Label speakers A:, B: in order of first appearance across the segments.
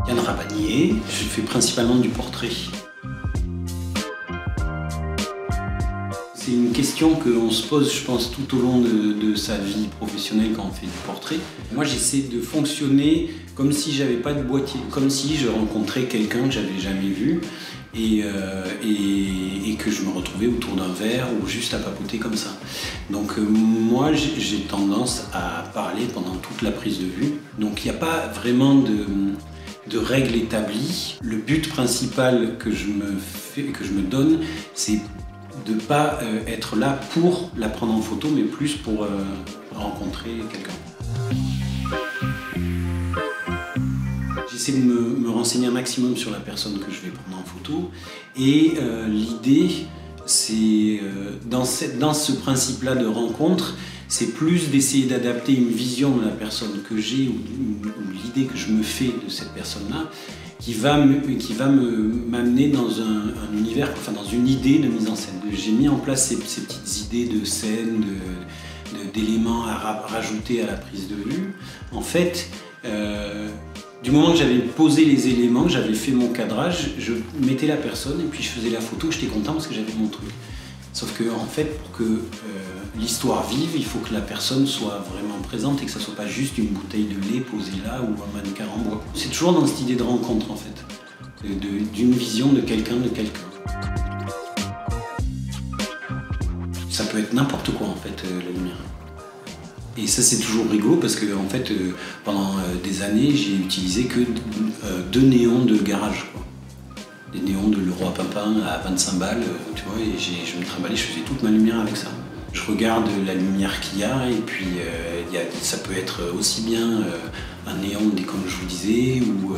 A: Yann Rabanier, je fais principalement du portrait. C'est une question qu'on se pose, je pense, tout au long de sa vie professionnelle quand on fait du portrait. Moi, j'essaie de fonctionner comme si j'avais pas de boîtier, comme si je rencontrais quelqu'un que j'avais jamais vu et que je me retrouvais autour d'un verre ou juste à papoter comme ça. Donc moi, j'ai tendance à parler pendant toute la prise de vue. Donc il n'y a pas vraiment de règles établies. Le but principal que je me donne, c'est de ne pas être là pour la prendre en photo, mais plus pour rencontrer quelqu'un. J'essaie de me renseigner un maximum sur la personne que je vais prendre en photo. Et l'idée, c'est dans ce principe-là de rencontre, c'est plus d'essayer d'adapter une vision de la personne que j'ai ou l'idée que je me fais de cette personne-là, qui va m'amener dans un univers, enfin dans une idée de mise en scène. J'ai mis en place ces petites idées de scène, d'éléments à rajouter à la prise de vue. En fait, du moment que j'avais posé les éléments, que j'avais fait mon cadrage, je mettais la personne et puis je faisais la photo, j'étais content parce que j'avais mon truc. Sauf que, en fait, pour que l'histoire vive, il faut que la personne soit vraiment présente et que ça soit pas juste une bouteille de lait posée là ou un mannequin en bois. C'est toujours dans cette idée de rencontre, en fait, d'une vision de quelqu'un. Ça peut être n'importe quoi, en fait, la lumière. Et ça, c'est toujours rigolo parce que, en fait, pendant des années, j'ai utilisé que 2 néons de garage, quoi. Des néons de Leroy Papin à 25 balles, tu vois, et je me trimballais, je faisais toute ma lumière avec ça. Je regarde la lumière qu'il y a, et puis ça peut être aussi bien un néon, comme je vous disais, ou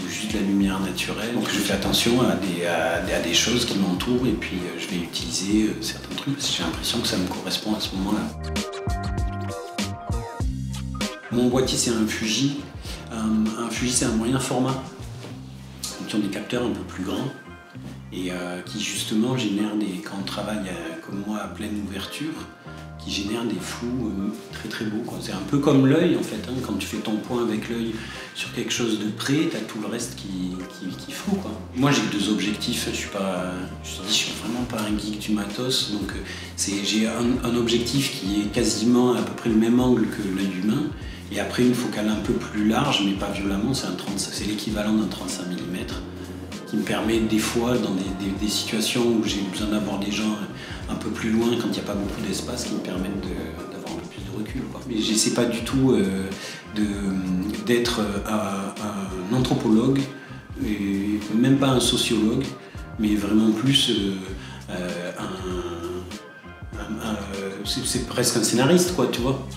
A: juste la lumière naturelle. Donc je fais attention à des choses qui m'entourent, et puis je vais utiliser certains trucs, parce que j'ai l'impression que ça me correspond à ce moment-là. Mon boîtier, c'est un Fuji. Un Fuji, c'est un moyen format, qui ont des capteurs un peu plus grands et qui justement génèrent quand on travaille comme moi à pleine ouverture, qui génèrent des flous très très beaux. C'est un peu comme l'œil en fait, hein. Quand tu fais ton point avec l'œil sur quelque chose de près, tu as tout le reste qui est flou, quoi. Moi j'ai 2 objectifs, je suis vraiment pas un geek du matos, donc j'ai un objectif qui est quasiment à peu près le même angle que l'œil humain. Et après une focale un peu plus large, mais pas violemment, c'est l'équivalent d'un 35 mm, qui me permet des fois, dans des situations où j'ai besoin d'avoir des gens un peu plus loin, quand il n'y a pas beaucoup d'espace, qui me permettent d'avoir un peu plus de recul, quoi. Mais j'essaie pas du tout d'être un anthropologue, et même pas un sociologue, mais vraiment plus c'est presque un scénariste, quoi, tu vois.